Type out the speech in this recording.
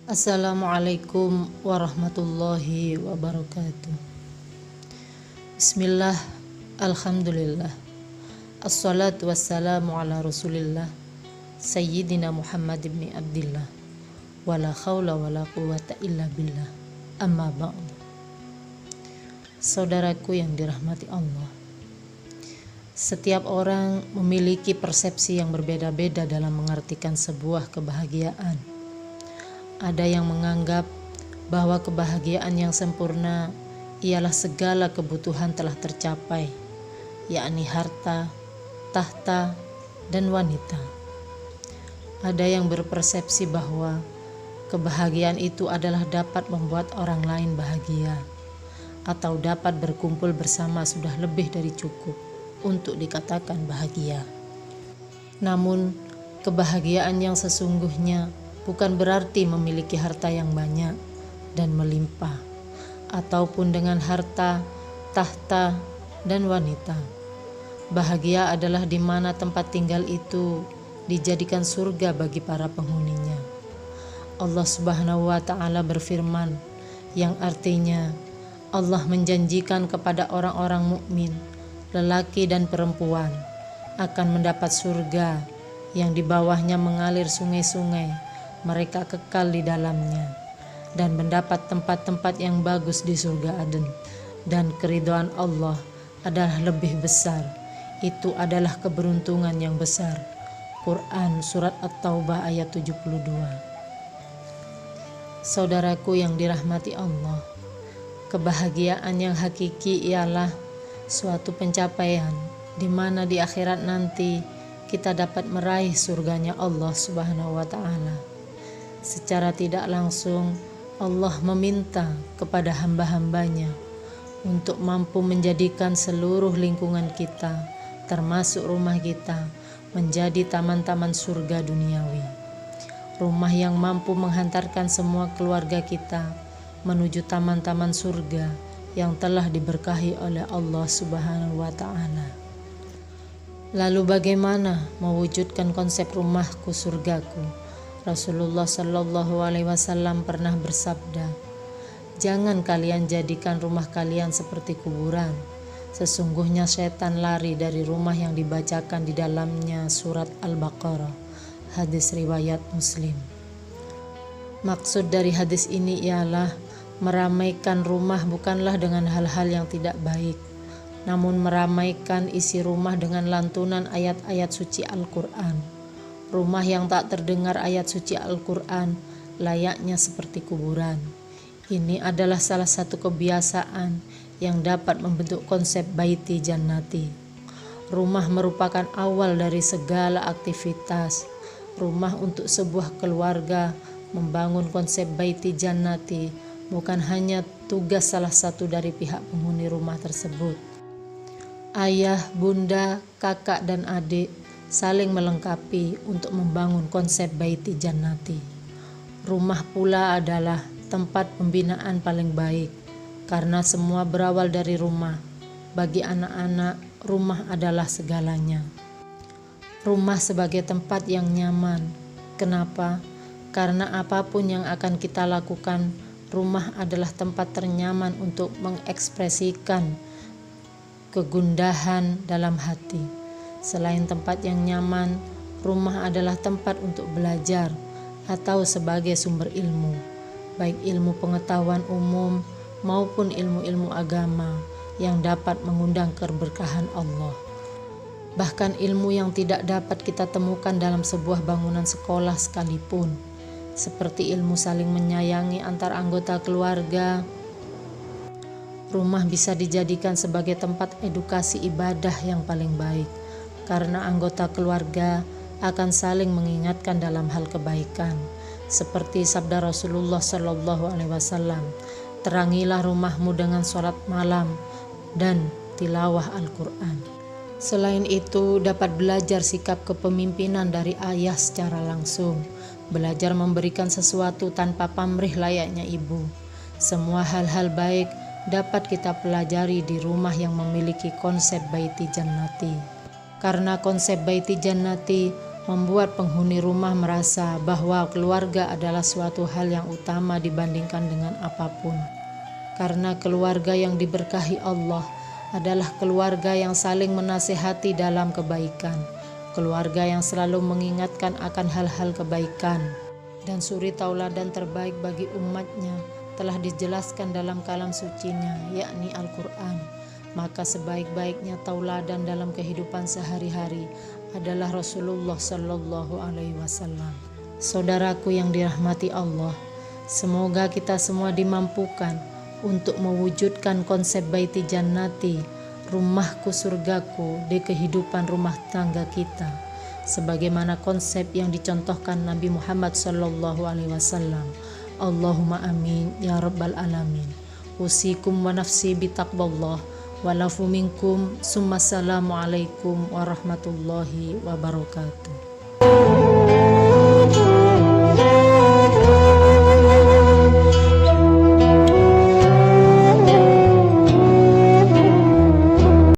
Assalamualaikum warahmatullahi wabarakatuh. Bismillah, alhamdulillah, assalatu wassalamu ala rasulillah Sayyidina Muhammad ibn Abdillah, wala khawla wala quwata illa billah, amma ba'du. Saudaraku yang dirahmati Allah, setiap orang memiliki persepsi yang berbeda-beda dalam mengartikan sebuah kebahagiaan. Ada yang menganggap bahwa kebahagiaan yang sempurna ialah segala kebutuhan telah tercapai, yakni harta, tahta, dan wanita. Ada yang berpersepsi bahwa kebahagiaan itu adalah dapat membuat orang lain bahagia, atau dapat berkumpul bersama sudah lebih dari cukup untuk dikatakan bahagia. Namun, kebahagiaan yang sesungguhnya bukan berarti memiliki harta yang banyak dan melimpah, ataupun dengan harta, tahta, dan wanita. Bahagia adalah di mana tempat tinggal itu dijadikan surga bagi para penghuninya. Allah Subhanahu wa Ta'ala berfirman, yang artinya Allah menjanjikan kepada orang-orang mukmin, lelaki dan perempuan, akan mendapat surga yang di bawahnya mengalir sungai-sungai. Mereka kekal di dalamnya dan mendapat tempat-tempat yang bagus di surga Aden, dan keridhaan Allah adalah lebih besar. Itu adalah keberuntungan yang besar. Quran Surat At-Taubah ayat 72. Saudaraku yang dirahmati Allah, kebahagiaan yang hakiki ialah suatu pencapaian di mana di akhirat nanti kita dapat meraih surganya Allah Subhanahu wa Ta'ala. Secara tidak langsung Allah meminta kepada hamba-hambanya untuk mampu menjadikan seluruh lingkungan kita, termasuk rumah kita, menjadi taman-taman surga duniawi. Rumah yang mampu menghantarkan semua keluarga kita menuju taman-taman surga yang telah diberkahi oleh Allah Subhanahu wa Ta'ala. Lalu bagaimana mewujudkan konsep rumahku surgaku? Rasulullah Shallallahu Alaihi Wasallam pernah bersabda, jangan kalian jadikan rumah kalian seperti kuburan. Sesungguhnya setan lari dari rumah yang dibacakan di dalamnya surat Al-Baqarah. Hadis riwayat Muslim. Maksud dari hadis ini ialah meramaikan rumah bukanlah dengan hal-hal yang tidak baik, namun meramaikan isi rumah dengan lantunan ayat-ayat suci Al-Quran. Rumah yang tak terdengar ayat suci Al-Quran layaknya seperti kuburan. Ini adalah salah satu kebiasaan yang dapat membentuk konsep baiti jannati. Rumah merupakan awal dari segala aktivitas. Rumah untuk sebuah keluarga membangun konsep baiti jannati bukan hanya tugas salah satu dari pihak penghuni rumah tersebut. Ayah, bunda, kakak, dan adik saling melengkapi untuk membangun konsep baiti jannati. Rumah pula adalah tempat pembinaan paling baik, karena semua berawal dari rumah. Bagi anak-anak, rumah adalah segalanya. Rumah sebagai tempat yang nyaman. Kenapa? Karena apapun yang akan kita lakukan, rumah adalah tempat ternyaman untuk mengekspresikan kegundahan dalam hati. Selain tempat yang nyaman, rumah adalah tempat untuk belajar atau sebagai sumber ilmu, baik ilmu pengetahuan umum maupun ilmu-ilmu agama yang dapat mengundang keberkahan Allah. Bahkan ilmu yang tidak dapat kita temukan dalam sebuah bangunan sekolah sekalipun, seperti ilmu saling menyayangi antar anggota keluarga. Rumah bisa dijadikan sebagai tempat edukasi ibadah yang paling baik, karena anggota keluarga akan saling mengingatkan dalam hal kebaikan. Seperti sabda Rasulullah Shallallahu Alaihi Wasallam, terangilah rumahmu dengan sholat malam dan tilawah Al-Quran. Selain itu, dapat belajar sikap kepemimpinan dari ayah secara langsung, belajar memberikan sesuatu tanpa pamrih layaknya ibu. Semua hal-hal baik dapat kita pelajari di rumah yang memiliki konsep baiti jannati. Karena konsep baiti jannati, membuat penghuni rumah merasa bahwa keluarga adalah suatu hal yang utama dibandingkan dengan apapun. Karena keluarga yang diberkahi Allah adalah keluarga yang saling menasihati dalam kebaikan, keluarga yang selalu mengingatkan akan hal-hal kebaikan, dan suri tauladan terbaik bagi umatnya telah dijelaskan dalam kalam sucinya, yakni Al-Quran. Maka sebaik-baiknya tauladan dalam kehidupan sehari-hari adalah Rasulullah Sallallahu Alaihi Wasallam. Saudaraku yang dirahmati Allah, semoga kita semua dimampukan untuk mewujudkan konsep baiti jannati, rumahku surgaku, di kehidupan rumah tangga kita, sebagaimana konsep yang dicontohkan Nabi Muhammad Sallallahu Alaihi Wasallam. Allahumma amin ya rabbal alamin. Usikum wa nafsi bitaqwallah. Walafu minkum. Summa assalamu alaikum warahmatullahi wabarakatuh.